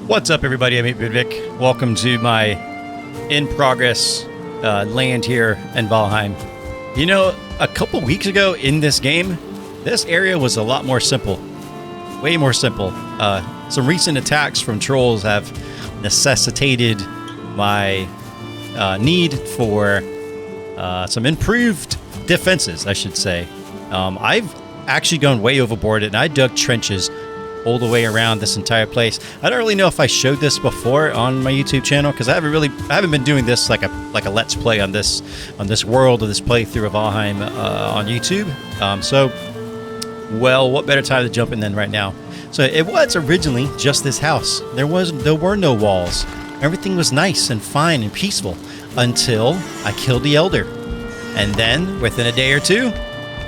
What's up, everybody? I'm Vic. Welcome to my in-progress land here in Valheim. You know, a couple weeks ago in this game, this area was a lot more simple. Way more simple. Some recent attacks from trolls have necessitated my need for some improved defenses, I should say. I've actually gone way overboard and I dug trenches all the way around this entire place. I don't really know if I showed this before on my YouTube channel because I haven't been doing this like a let's play on this world or this playthrough of Valheim on YouTube. Well, what better time to jump in than right now? So it was originally just this house. There were no walls. Everything was nice and fine and peaceful until I killed the Elder, and then within a day or two,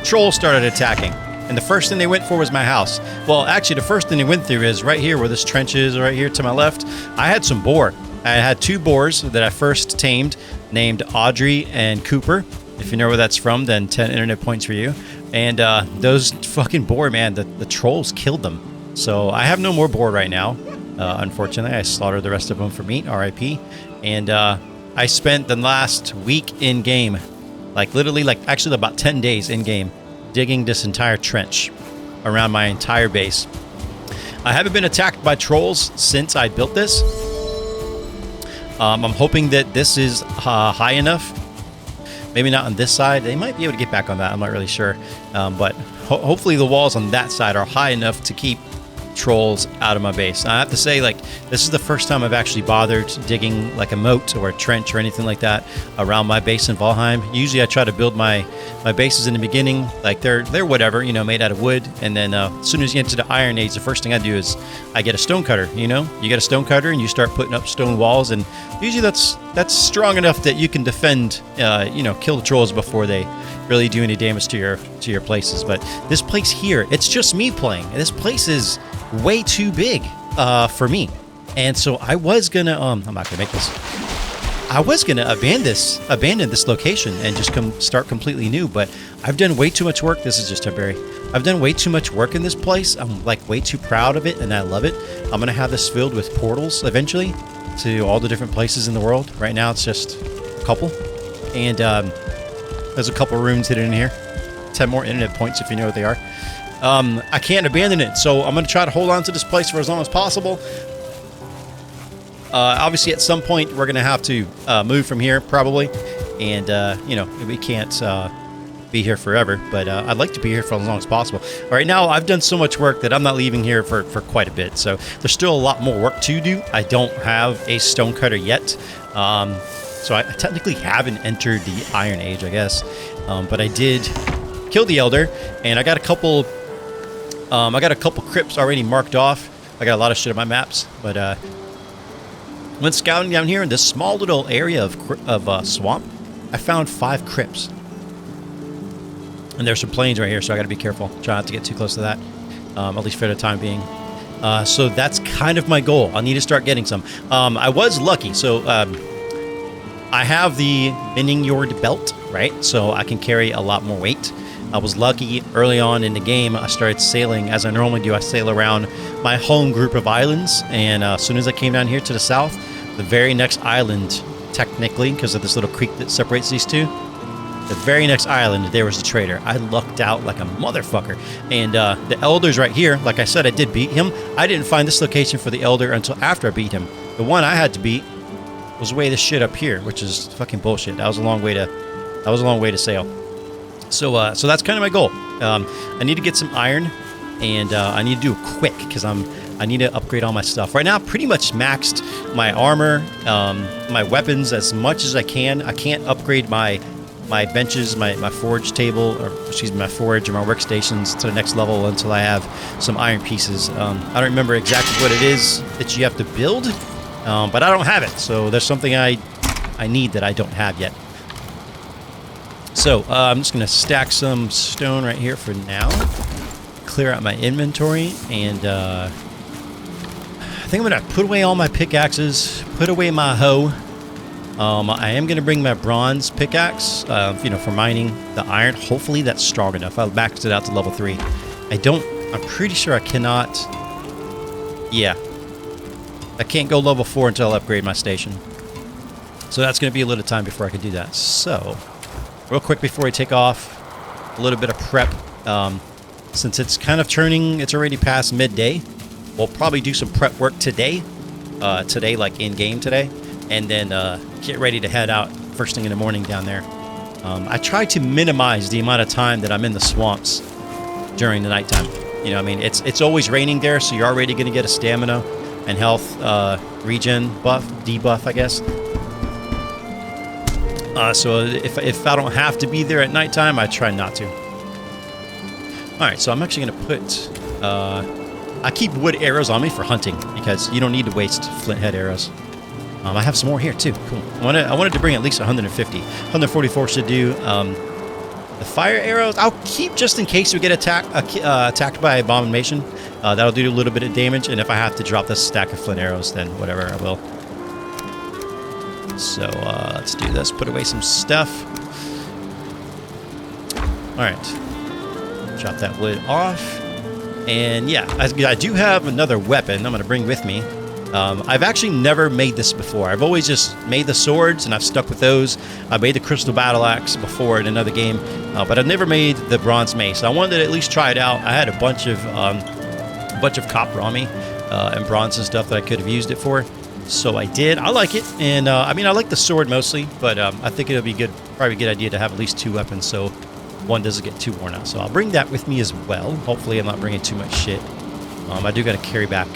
trolls started attacking. And the first thing they went for was my house. Well, actually, the first thing they went through is right here where this trench is, right here to my left. I had some boar. I had two boars that I first tamed, named Audrey and Cooper. If you know where that's from, then 10 internet points for you. And those fucking boar, man, the trolls killed them. So I have no more boar right now. Unfortunately, I slaughtered the rest of them for meat, RIP. And I spent the last week in game, actually about 10 days in game, digging this entire trench around my entire base. I haven't been attacked by trolls since I built this. I'm hoping that this is high enough. Maybe not on this side. They might be able to get back on that. I'm not really sure. But hopefully the walls on that side are high enough to keep trolls out of my base. I have to say, this is the first time I've actually bothered digging like a moat or a trench or anything like that around my base in Valheim. Usually I try to build my bases in the beginning, like they're whatever, made out of wood, and then as soon as you enter the Iron Age, the first thing I do is I get a stone cutter. You get a stone cutter and you start putting up stone walls, and usually that's strong enough that you can defend, kill the trolls before they really do any damage to your places. But this place here, it's just me playing. This place is way too big for me, and so I was gonna I'm not gonna make this. I was gonna abandon this location and just start completely new, but I've done way too much work. This is just temporary. I've done way too much work in this place. I'm way too proud of it, and I love it. I'm gonna have this filled with portals eventually to all the different places in the world. Right now it's just a couple, and there's a couple rooms hidden in here. 10 more internet points if you know what they are. I can't abandon it, so I'm going to try to hold on to this place for as long as possible. Obviously, at some point, we're going to have to move from here, probably. And, we can't be here forever, but I'd like to be here for as long as possible. Right now, I've done so much work that I'm not leaving here for quite a bit, so there's still a lot more work to do. I don't have a stonecutter yet, so I technically haven't entered the Iron Age, I guess. But I did kill the Elder, and I got a couple crypts already marked off. I got a lot of shit on my maps, but when scouting down here in this small little area of swamp, I found 5 crypts. And there's some plains right here, so I got to be careful. Try not to get too close to that, at least for the time being. So that's kind of my goal. I need to start getting some. I was lucky, so I have the Bending Yord belt, right? So I can carry a lot more weight. I was lucky early on in the game. I started sailing as I normally do. I sail around my home group of islands, and as soon as I came down here to the south, the very next island, technically, because of this little creek that separates these two, the very next island, there was the trader. I lucked out like a motherfucker. And the Elder's right here. Like I said, I did beat him. I didn't find this location for the Elder until after I beat him. The one I had to beat was way this shit up here, which is fucking bullshit. That was a long way to sail. So that's kind of my goal. I need to get some iron, and I need to do it quick because I need to upgrade all my stuff. Right now, I pretty much maxed my armor, my weapons as much as I can. I can't upgrade my benches, my forge table, or excuse me, my forge or my workstations to the next level until I have some iron pieces. I don't remember exactly what it is that you have to build, but I don't have it. So there's something I need that I don't have yet. So I'm just going to stack some stone right here for now, clear out my inventory, and I think I'm going to put away all my pickaxes, put away my hoe. I am going to bring my bronze pickaxe, for mining the iron. Hopefully that's strong enough. I'll max it out to level 3. I'm pretty sure I cannot, yeah, I can't go level 4 until I upgrade my station. So that's going to be a little time before I can do that. So, real quick before we take off, a little bit of prep. Since it's kind of turning, it's already past midday. We'll probably do some prep work today. Today, like in-game today. And then get ready to head out first thing in the morning down there. I try to minimize the amount of time that I'm in the swamps during the nighttime. You know, I mean, it's always raining there, so you're already going to get a stamina and health regen buff, debuff, I guess. So if I don't have to be there at nighttime, I try not to. All right, so I'm actually going to put... I keep wood arrows on me for hunting because you don't need to waste flint head arrows. I have some more here too. Cool. I wanted to bring at least 150. 144 should do. The fire arrows, I'll keep just in case we get attacked by abomination. That'll do a little bit of damage, and if I have to drop this stack of flint arrows, then whatever, I will. So let's do this. Put away some stuff. All right. Drop that wood off. And yeah, I do have another weapon I'm going to bring with me. I've actually never made this before. I've always just made the swords, and I've stuck with those. I made the crystal battle axe before in another game, but I've never made the bronze mace. I wanted to at least try it out. I had a bunch of copper on me and bronze and stuff that I could have used it for, so I did. I like it, and I mean, I like the sword mostly, but I think it'll be good, probably a good idea to have at least 2 weapons, so one doesn't get too worn out. So I'll bring that with me as well. Hopefully, I'm not bringing too much shit. I do got to carry back.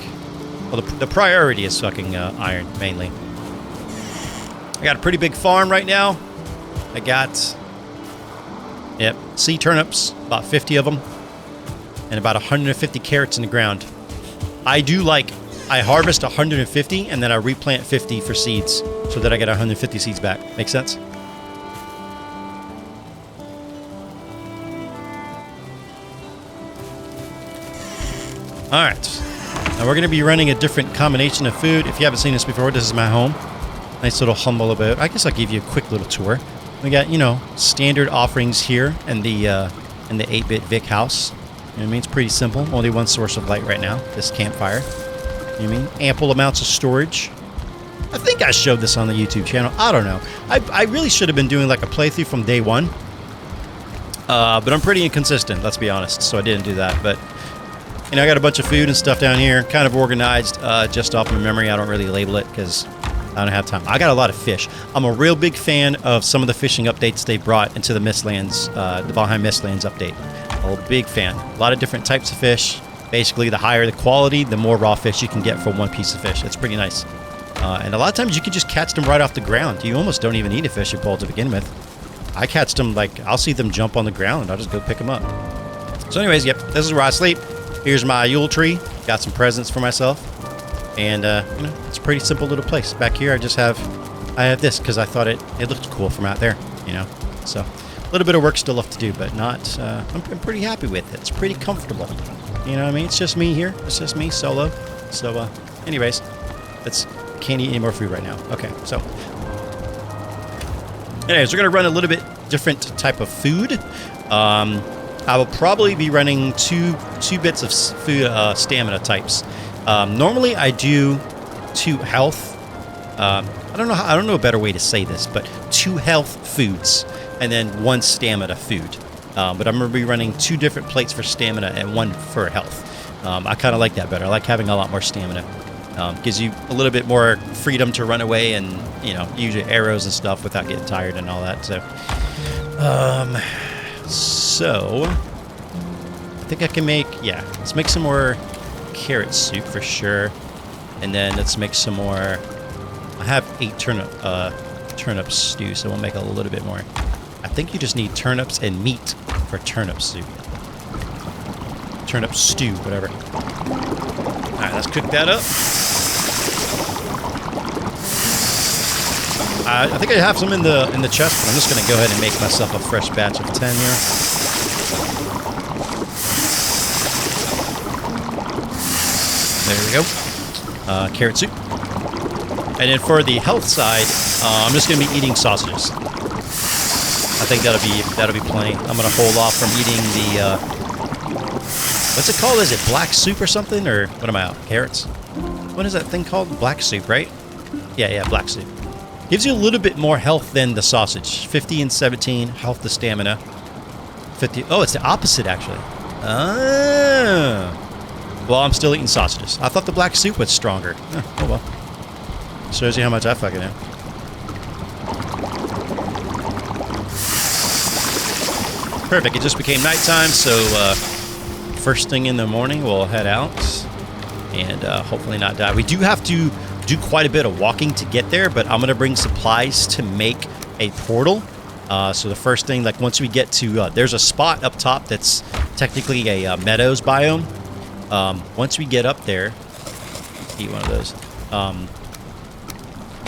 Well, the priority is fucking iron, mainly. I got a pretty big farm right now. I got, yep, sea turnips, about 50 of them, and about 150 carrots in the ground. I harvest 150, and then I replant 50 for seeds, so that I get 150 seeds back. Make sense? All right. Now we're going to be running a different combination of food. If you haven't seen this before, this is my home. Nice little humble abode. I guess I'll give you a quick little tour. We got, you know, standard offerings here in the 8-bit Vic house. You know what I mean? It's pretty simple. Only one source of light right now, this campfire. You know what I mean? Ample amounts of storage. I think I showed this on the YouTube channel. I don't know. I really should have been doing like a playthrough from day one. But I'm pretty inconsistent, let's be honest. So I didn't do that. But you know, I got a bunch of food and stuff down here, kind of organized just off my memory. I don't really label it because I don't have time. I got a lot of fish. I'm a real big fan of some of the fishing updates they brought into the Mistlands, the Valheim Mistlands update. I'm a big fan. A lot of different types of fish. Basically, the higher the quality, the more raw fish you can get for one piece of fish. It's pretty nice. And a lot of times you can just catch them right off the ground. You almost don't even need a fishing pole to begin with. I catch them, like, I'll see them jump on the ground and I'll just go pick them up. So anyways, yep, this is where I sleep. Here's my Yule tree. Got some presents for myself. And, you know, it's a pretty simple little place. Back here, I have this because I thought it looked cool from out there, you know. So, a little bit of work still left to do, but not, I'm pretty happy with it. It's pretty comfortable. You know what I mean? It's just me here. It's just me, solo. So, anyways, can't eat any more food right now. Okay, so. Anyways, we're going to run a little bit different type of food. I will probably be running two bits of food, stamina types. Normally, I do 2 health. I don't know a better way to say this, but 2 health foods and then 1 stamina food. But I'm going to be running 2 different plates for stamina and 1 for health. I kind of like that better. I like having a lot more stamina. Gives you a little bit more freedom to run away and, you know, use your arrows and stuff without getting tired and all that. So, I think I can make, yeah, let's make some more carrot soup for sure. And then let's make some more, I have 8 turnip stew, so we'll make a little bit more. I think you just need turnips and meat for turnip soup. Turnip stew, whatever. All right, let's cook that up. I think I have some in the chest, but I'm just going to go ahead and make myself a fresh batch of 10 here. There we go. Carrot soup. And then for the health side, I'm just going to be eating sausages. I think that'll be plenty. I'm going to hold off from eating the what's it called? Is it black soup or something? Or what am I out? Carrots? What is that thing called? Black soup, right? Yeah, black soup. Gives you a little bit more health than the sausage. 50 and 17, health to stamina. 50. Oh, it's the opposite, actually. Ah. Well, I'm still eating sausages. I thought the black soup was stronger. Oh well. Shows you how much I fucking know. Perfect. It just became nighttime, so first thing in the morning we'll head out and hopefully not die. We do have to do quite a bit of walking to get there, but I'm gonna bring supplies to make a portal. So the first thing, like once we get to, there's a spot up top that's technically a meadows biome. Once we get up there, eat one of those.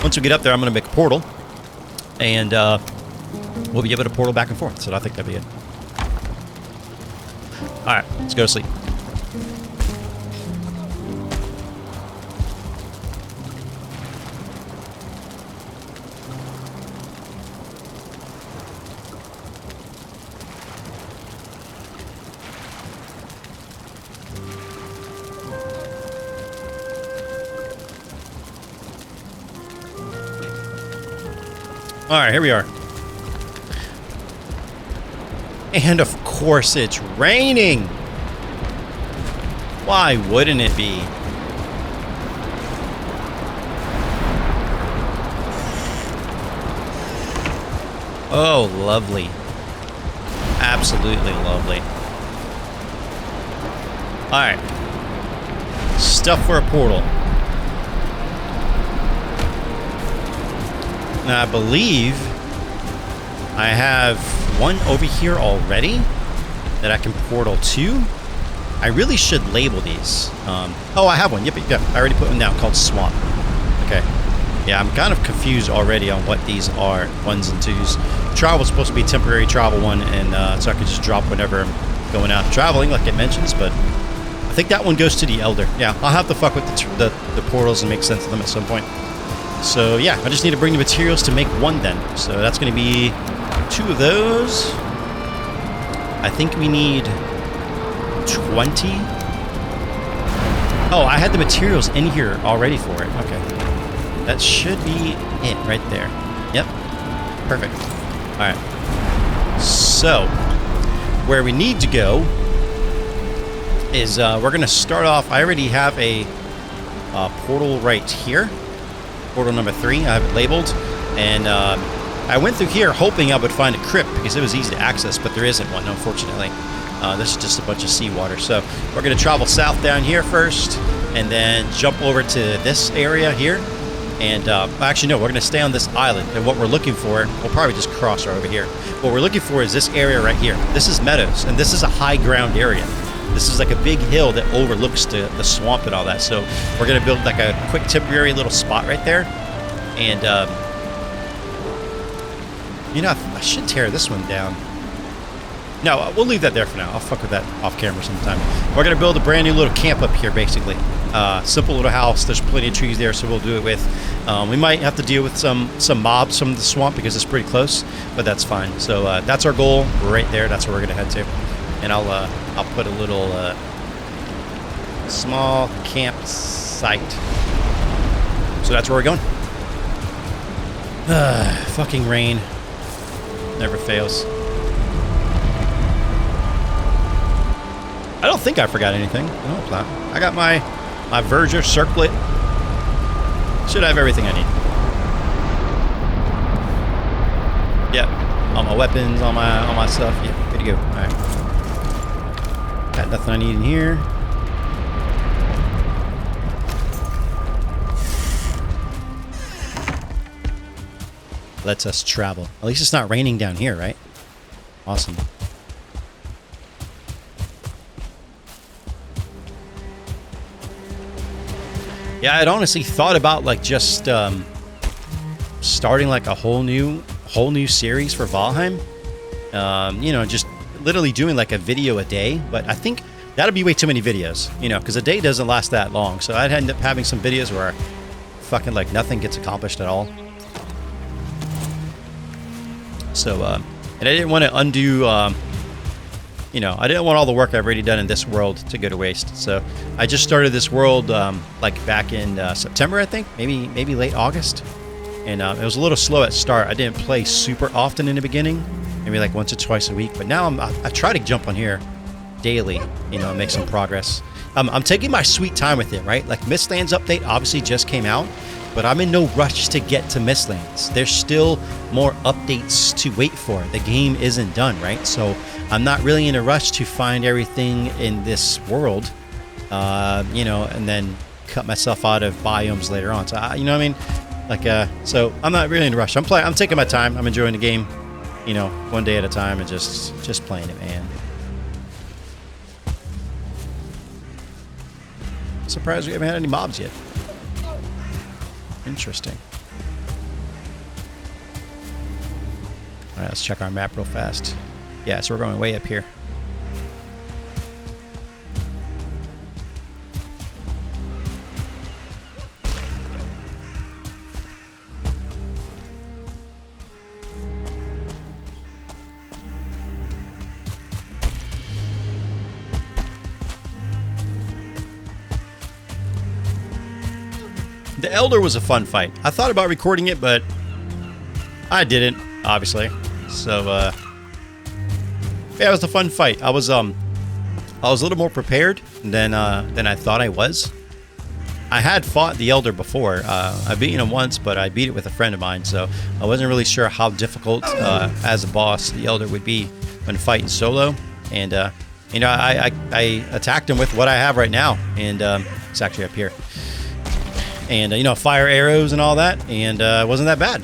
Once we get up there, I'm gonna make a portal, and we'll be able to portal back and forth. So I think that'd be it. All right, let's go to sleep. All right, here we are. And of course it's raining. Why wouldn't it be? Oh, lovely. Absolutely lovely. All right. Stuff for a portal. Now, I believe I have one over here already that I can portal to. I really should label these. Oh, I have one. Yep, I already put one down called Swamp. Okay. Yeah, I'm kind of confused already on what these are, 1s and 2s. Travel is supposed to be a temporary travel one, and so I can just drop whenever I'm going out traveling, like it mentions, but I think that one goes to the Elder. Yeah, I'll have to fuck with the portals and make sense of them at some point. So yeah, I just need to bring the materials to make one then. So that's going to be 2 of those. I think we need 20. Oh, I had the materials in here already for it. Okay. That should be it right there. Yep. Perfect. All right. So where we need to go is we're going to start off. I already have a portal right here. Portal number 3, I have it labeled, and I went through here hoping I would find a crypt because it was easy to access, but there isn't one, unfortunately. This is just a bunch of seawater. So we're going to travel south down here first, and then jump over to this area here. And actually, no, we're going to stay on this island. And what we're looking for, we'll probably just cross right over here. What we're looking for is this area right here. This is meadows, and this is a high ground area. This is like a big hill that overlooks the swamp and all that. So we're going to build like a quick temporary little spot right there. And, you know, I should tear this one down. No, we'll leave that there for now. I'll fuck with that off camera sometime. We're going to build a brand new little camp up here, basically. Simple little house. There's plenty of trees there, so we'll do it with. We might have to deal with some mobs from the swamp because it's pretty close, but that's fine. So that's our goal right there. That's where we're going to head to. And I'll put a little small campsite. So that's where we're going. Fucking rain. Never fails. I don't think I forgot anything. No, it's not. I got my Verger circlet. Should have everything I need. Yep. All my weapons, all my stuff. Yeah, good to go. All right. Got nothing I need in here. Lets us travel. At least it's not raining down here, right? Awesome. Yeah, I'd honestly thought about like just starting like a whole new series for Valheim. You know, just literally doing like a video a day, but I think that'd be way too many videos, you know, because a day doesn't last that long. So I'd end up having some videos where fucking like nothing gets accomplished at all. So, and I didn't want to undo, you you know, I didn't want all the work I've already done in this world to go to waste. So I just started this world like back in September, I think, maybe late August. And it was a little slow at start. I didn't play super often in the beginning, maybe like once or twice a week. But now I try to jump on here daily, you know, and make some progress. I'm taking my sweet time with it, right? Like Mistlands update obviously just came out, but I'm in no rush to get to Mistlands. There's still more updates to wait for. The game isn't done, right? So I'm not really in a rush to find everything in this world, you know, and then cut myself out of biomes later on. So, you know what I mean? Like, so I'm not really in a rush. I'm taking my time. I'm enjoying the game, you know, one day at a time and just playing it, man. Surprised we haven't had any mobs yet. Interesting. All right, let's check our map real fast. Yeah, so we're going way up here. The Elder was a fun fight. I thought about recording it, but I didn't, obviously. So, yeah, it was a fun fight. I was a little more prepared than I thought I was. I had fought the Elder before. I've beaten him once, but I beat it with a friend of mine, so I wasn't really sure how difficult as a boss the Elder would be when fighting solo. And you know, I attacked him with what I have right now, and it's actually up here. And you know, fire arrows and all that, and it wasn't that bad.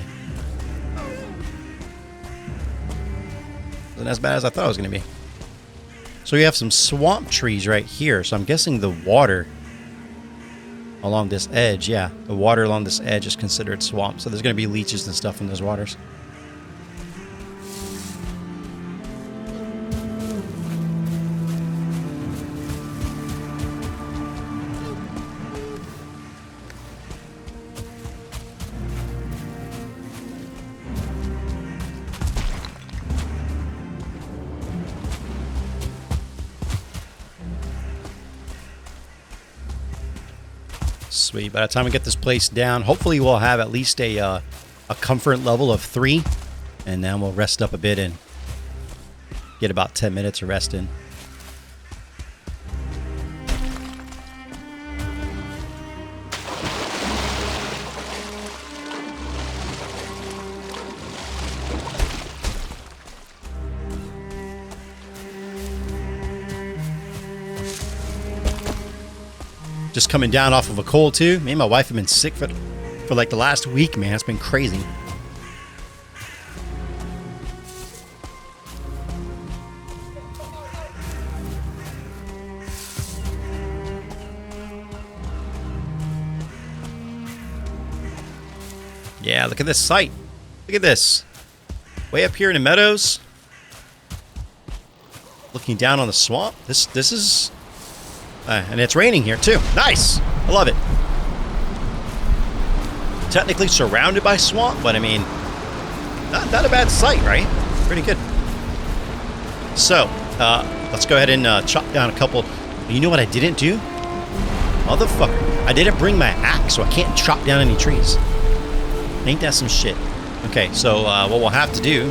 Wasn't as bad as I thought it was going to be. So we have some swamp trees right here. So I'm guessing the water along this edge, yeah, the water along this edge is considered swamp. So there's going to be leeches and stuff in those waters. Sweet. By the time we get this place down, hopefully we'll have at least a comfort level of 3, and then we'll rest up a bit and get about 10 minutes of rest in. Just coming down off of a cold too. Me and my wife have been sick for like the last week, man. It's been crazy. Yeah, look at this site. Look at this. Way up here in the meadows. Looking down on the swamp. This is... and it's raining here too. Nice. I love it. Technically surrounded by swamp, but I mean, not a bad sight, right? Pretty good. So, let's go ahead and chop down a couple. You know what I didn't do? Motherfucker. I didn't bring my axe, so I can't chop down any trees. Ain't that some shit? Okay, so what we'll have to do...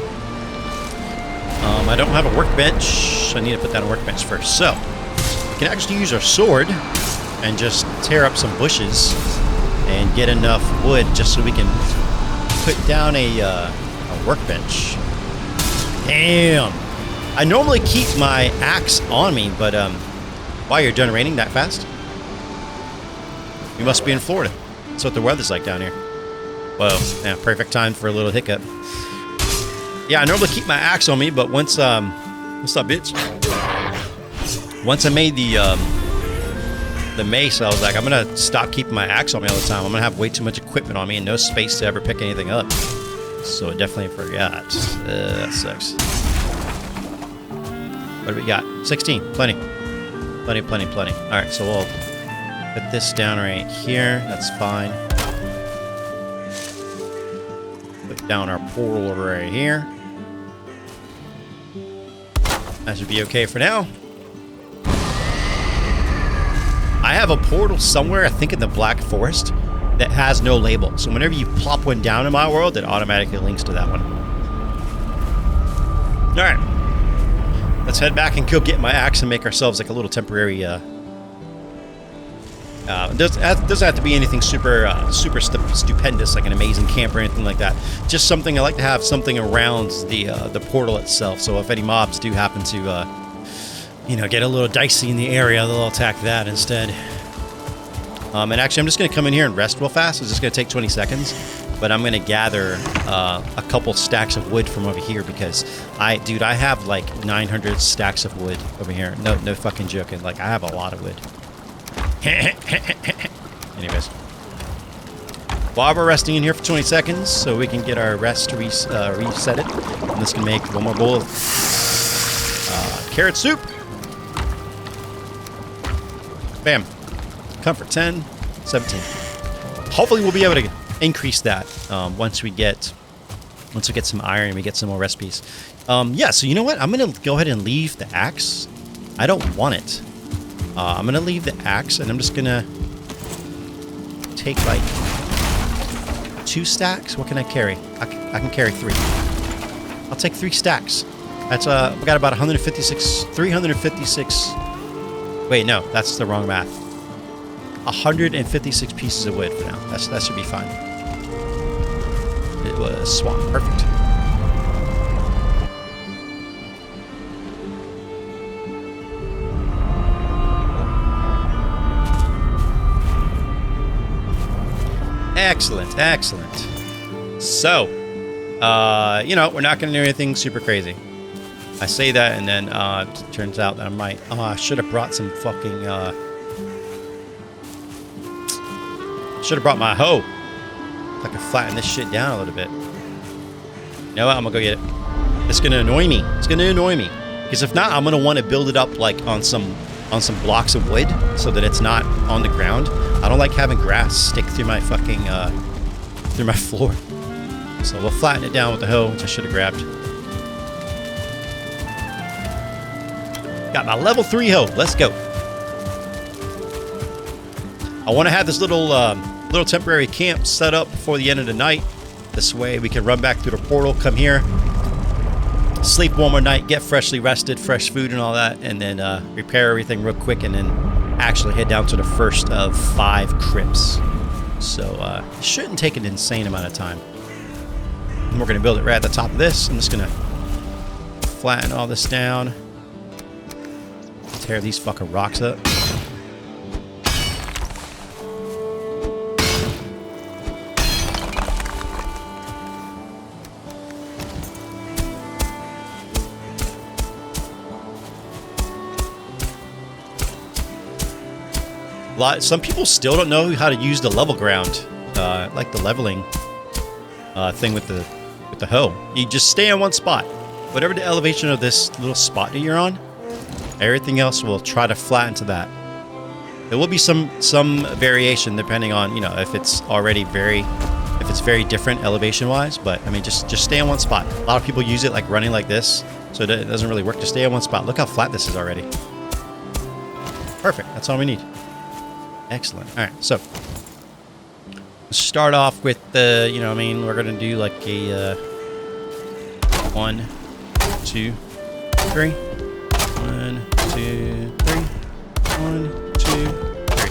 I don't have a workbench. So I need to put down a workbench first. So... we can actually use our sword and just tear up some bushes and get enough wood just so we can put down a workbench. Damn. I normally keep my axe on me, but wow, you're done raining that fast? You must be in Florida. That's what the weather's like down here. Whoa, yeah, perfect time for a little hiccup. Yeah, I normally keep my axe on me, but once what's up, bitch? Once I made the mace, I was like, I'm gonna stop keeping my axe on me all the time. I'm gonna have way too much equipment on me and no space to ever pick anything up. So I definitely forgot. That sucks. What do we got? 16. Plenty. Plenty. All right, so we'll put this down right here. That's fine. Put down our portal right here. That should be okay for now. I have a portal somewhere, I think in the Black Forest, that has no label. So whenever you plop one down in my world, it automatically links to that one. Alright. Let's head back and go get my axe and make ourselves like a little temporary... it doesn't have to be anything super stupendous, like an amazing camp or anything like that. Just something, I like to have something around the portal itself. So if any mobs do happen to, you know, get a little dicey in the area, they'll attack that instead. And actually, I'm just going to come in here and rest real fast. It's just going to take 20 seconds. But I'm going to gather a couple stacks of wood from over here because I have like 900 stacks of wood over here. No fucking joking. Like, I have a lot of wood. Anyways. While we're resting in here for 20 seconds so we can get our rest reset it. I'm just going to make one more bowl of carrot soup. Bam. Comfort 10, 17. Hopefully we'll be able to increase that once we get some iron and we get some more recipes. Yeah, so you know what? I'm going to go ahead and leave the axe. I don't want it. I'm going to leave the axe and I'm just going to take like 2 stacks. What can I carry? I can carry 3. I'll take 3 stacks. That's we got about 356. Wait, no, that's the wrong math. 156 pieces of wood for now. That should be fine. It was swamp. Perfect. Excellent, excellent. So, you know, we're not going to do anything super crazy. I say that, and then it turns out that I might. Oh, I should have brought some fucking. Should have brought my hoe. If I could flatten this shit down a little bit. You know what? I'm gonna go get it. It's gonna annoy me. It's gonna annoy me. Because if not, I'm gonna want to build it up like on some blocks of wood so that it's not on the ground. I don't like having grass stick through my fucking through my floor. So we'll flatten it down with the hoe, which I should have grabbed. Got my level 3 hoe. Let's go. I want to have this little temporary camp set up before the end of the night. This way we can run back through the portal, come here, sleep one more night, get freshly rested, fresh food and all that, and then repair everything real quick, and then actually head down to the first of 5 crypts. So it shouldn't take an insane amount of time. And we're going to build it right at the top of this. I'm just going to flatten all this down. Tear these fucking rocks up. Some people still don't know how to use the level ground, like the leveling thing with the hoe. You just stay on one spot. Whatever the elevation of this little spot that you're on, everything else will try to flatten to that. There will be some variation depending on, you know, if it's very different elevation wise. But I mean, just stay on one spot. A lot of people use it like running like this, so it doesn't really work. Just stay on one spot. Look how flat this is already. Perfect. That's all we need. Excellent. All right, so let's start off with the, you know, I mean, we're gonna do like a 1, 2, 3. 1, 2, 3. 1, 2, 3.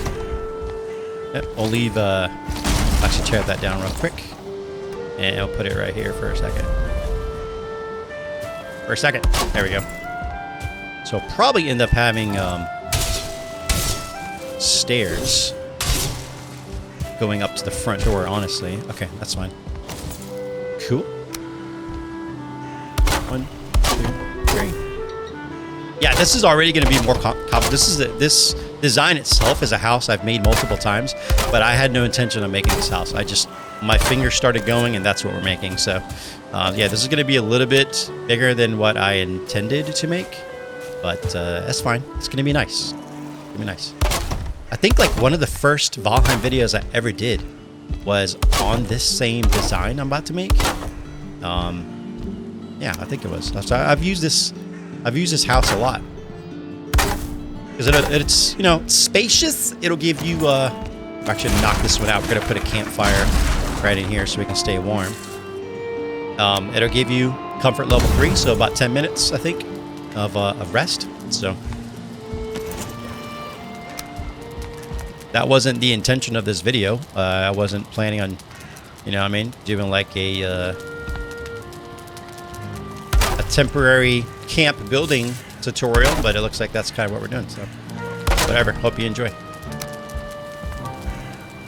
Yep. We'll leave. Actually, tear that down real quick, and I'll put it right here for a second. There we go. So I'll probably end up having stairs going up to the front door, honestly. Okay, that's fine. Cool. 1, 2, 3. Yeah, this is already going to be more complicated. This design itself is a house I've made multiple times, but I had no intention of making this house. My fingers started going, and that's what we're making. So, yeah, this is going to be a little bit bigger than what I intended to make, but that's fine. It's going to be nice. It's going to be nice. I think like one of the first Valheim videos I ever did was on this same design I'm about to make. Yeah, I think it was. So I've used this I've used this house a lot. Because it's, you know, spacious. It'll give you, actually knock this one out. We're going to put a campfire right in here so we can stay warm. It'll give you comfort level 3, so about 10 minutes, I think, of rest. So that wasn't the intention of this video. I wasn't planning on, you know what I mean, doing like a temporary camp building tutorial, but it looks like that's kind of what we're doing. So whatever. Hope you enjoy.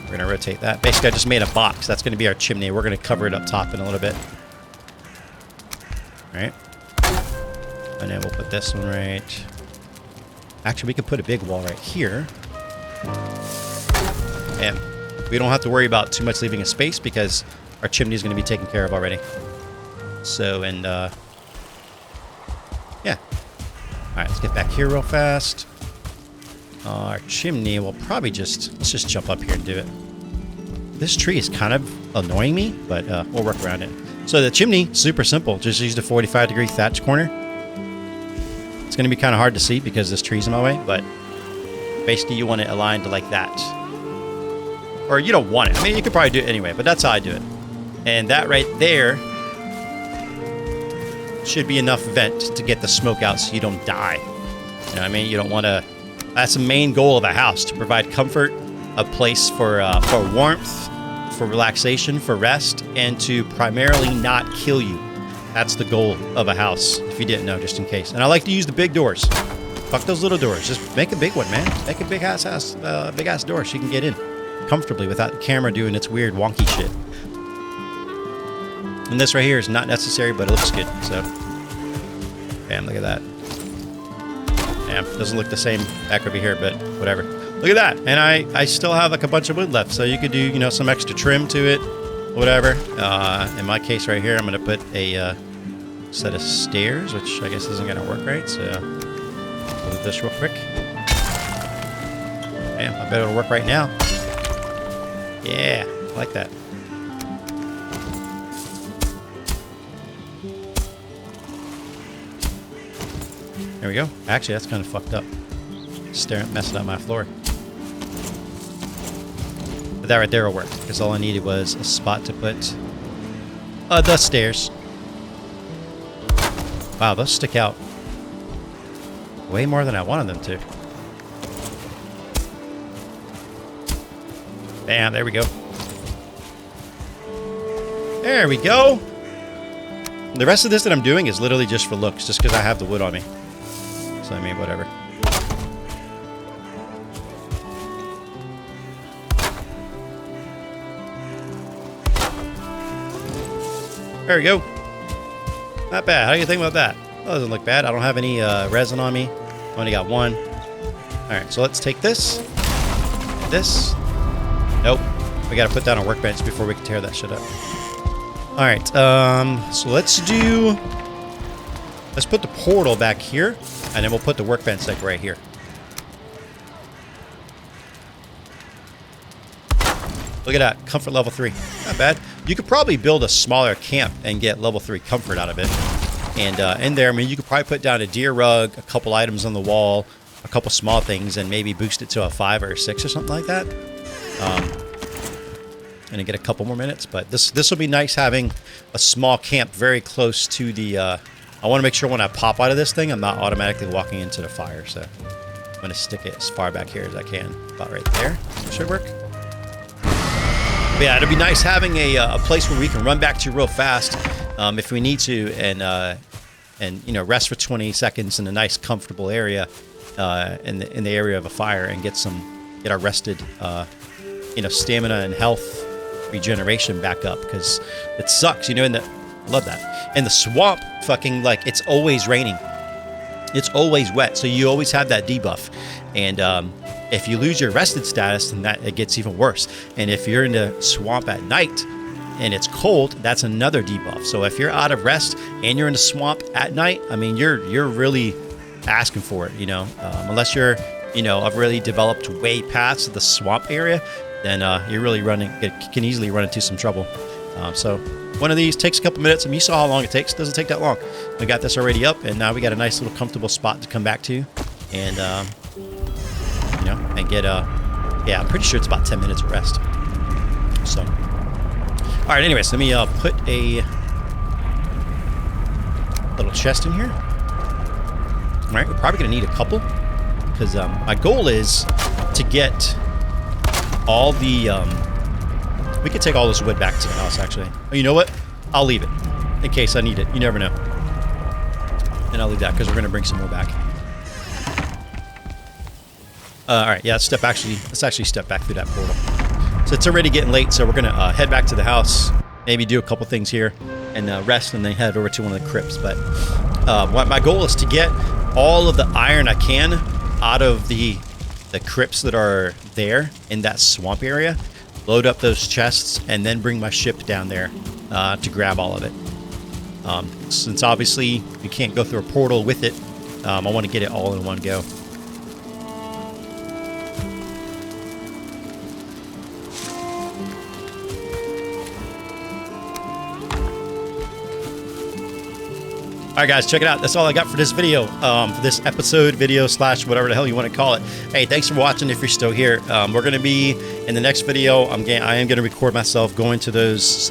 We're going to rotate that. Basically, I just made a box. That's going to be our chimney. We're going to cover it up top in a little bit. All right. And then we'll put this one right. Actually, we could put a big wall right here. And we don't have to worry about too much leaving a space because our chimney is going to be taken care of already. So, and yeah. All right, let's get back here real fast. Our chimney will probably just, let's just jump up here and do it. This tree is kind of annoying me, but we'll work around it. So the chimney, super simple. Just used a 45-degree thatch corner. It's going to be kind of hard to see because this tree's in my way, but basically you want it aligned like that. Or you don't want it. I mean, you could probably do it anyway, but that's how I do it. And that right there should be enough vent to get the smoke out so you don't die. You know what I mean? You don't want to... That's the main goal of a house, to provide comfort, a place for warmth, for relaxation, for rest, and to primarily not kill you. That's the goal of a house, if you didn't know, just in case. And I like to use the big doors. Fuck those little doors. Just make a big one, man. Make a big ass door so you can get in comfortably without the camera doing its weird wonky shit. And this right here is not necessary, but it looks good. So, bam, look at that. Damn, doesn't look the same back over here, but whatever. Look at that. And I still have like a bunch of wood left, so you could do, you know, some extra trim to it, whatever. In my case right here, I'm going to put a set of stairs, which I guess isn't going to work right, so I'll do this real quick. Damn, I bet it'll work right now. Yeah, I like that. There we go. Actually, that's kind of fucked up. Messing up my floor. But that right there will work, because all I needed was a spot to put the stairs. Wow, those stick out way more than I wanted them to. Bam, there we go. There we go. The rest of this that I'm doing is literally just for looks, just because I have the wood on me. So, I mean, whatever. There we go. Not bad. How do you think about that? That doesn't look bad. I don't have any resin on me. I only got one. Alright, so let's take this. This. Nope. We gotta put down a workbench before we can tear that shit up. Alright, so let's put the portal back here, and then we'll put the workbench like right here. Look at that, comfort level 3. Not bad. You could probably build a smaller camp and get level 3 comfort out of it. And in there, I mean, you could probably put down a deer rug, a couple items on the wall, a couple small things, and maybe boost it to a 5 or a 6 or something like that. And then get a couple more minutes. But this will be nice having a small camp very close to the... I want to make sure when I pop out of this thing, I'm not automatically walking into the fire. So I'm going to stick it as far back here as I can. About right there. Should work. But yeah, it'll be nice having a place where we can run back to real fast if we need to, and you know, rest for 20 seconds in a nice, comfortable area in the area of a fire, and get our rested, you know, stamina and health regeneration back up, because it sucks, you know. Love that. And the swamp, fucking, like, it's always raining. It's always wet, so you always have that debuff. And if you lose your rested status, then it gets even worse. And if you're in the swamp at night and it's cold, that's another debuff. So if you're out of rest and you're in the swamp at night, I mean, you're really asking for it, you know. Unless you're, you know, a really developed way past the swamp area, then you're really can easily run into some trouble. So one of these takes a couple minutes. I mean, you saw how long it takes. It doesn't take that long. We got this already up, and now we got a nice little comfortable spot to come back to, and you know, and get yeah, I'm pretty sure it's about 10 minutes of rest. So, all right. Anyways, let me put a little chest in here. All right, we're probably gonna need a couple because my goal is to get all the we could take all this wood back to the house, actually. Oh, you know what? I'll leave it in case I need it. You never know. And I'll leave that because we're going to bring some more back. All right, yeah, let's actually step back through that portal. So it's already getting late, so we're going to head back to the house, maybe do a couple things here, and rest, and then head over to one of the crypts. But what my goal is to get all of the iron I can out of the crypts that are there in that swamp area, load up those chests, and then bring my ship down there to grab all of it. Since obviously you can't go through a portal with it, I want to get it all in one go. All right, guys, check it out. That's all I got for this video, for this episode, video / whatever the hell you want to call it. Hey, thanks for watching if you're still here. We're going to be, in the next video, I am going to record myself going to those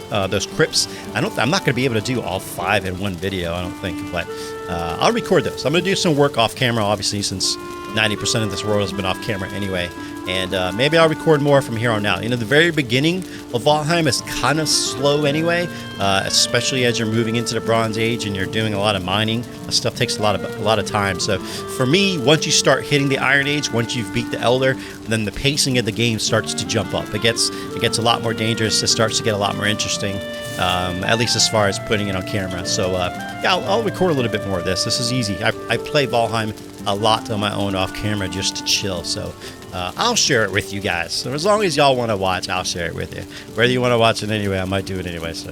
crypts. I'm not going to be able to do all 5 in one video, I don't think, but I'll record those. I'm going to do some work off camera, obviously, since 90% of this world has been off camera anyway. And maybe I'll record more from here on out. You know, the very beginning of Valheim is kind of slow anyway, especially as you're moving into the Bronze Age and you're doing a lot of mining. This stuff takes a lot of time. So for me, once you start hitting the Iron Age, once you've beat the Elder, then the pacing of the game starts to jump up. It gets a lot more dangerous. It starts to get a lot more interesting, at least as far as putting it on camera. So yeah, I'll record a little bit more of this. This is easy. I play Valheim a lot on my own off camera just to chill. So I'll share it with you guys. So as long as y'all want to watch, I'll share it with you. Whether you want to watch it anyway, I might do it anyway. So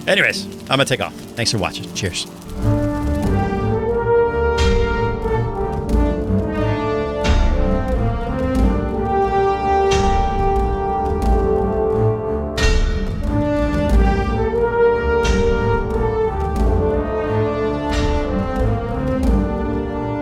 anyways, I'm going to take off. Thanks for watching. Cheers.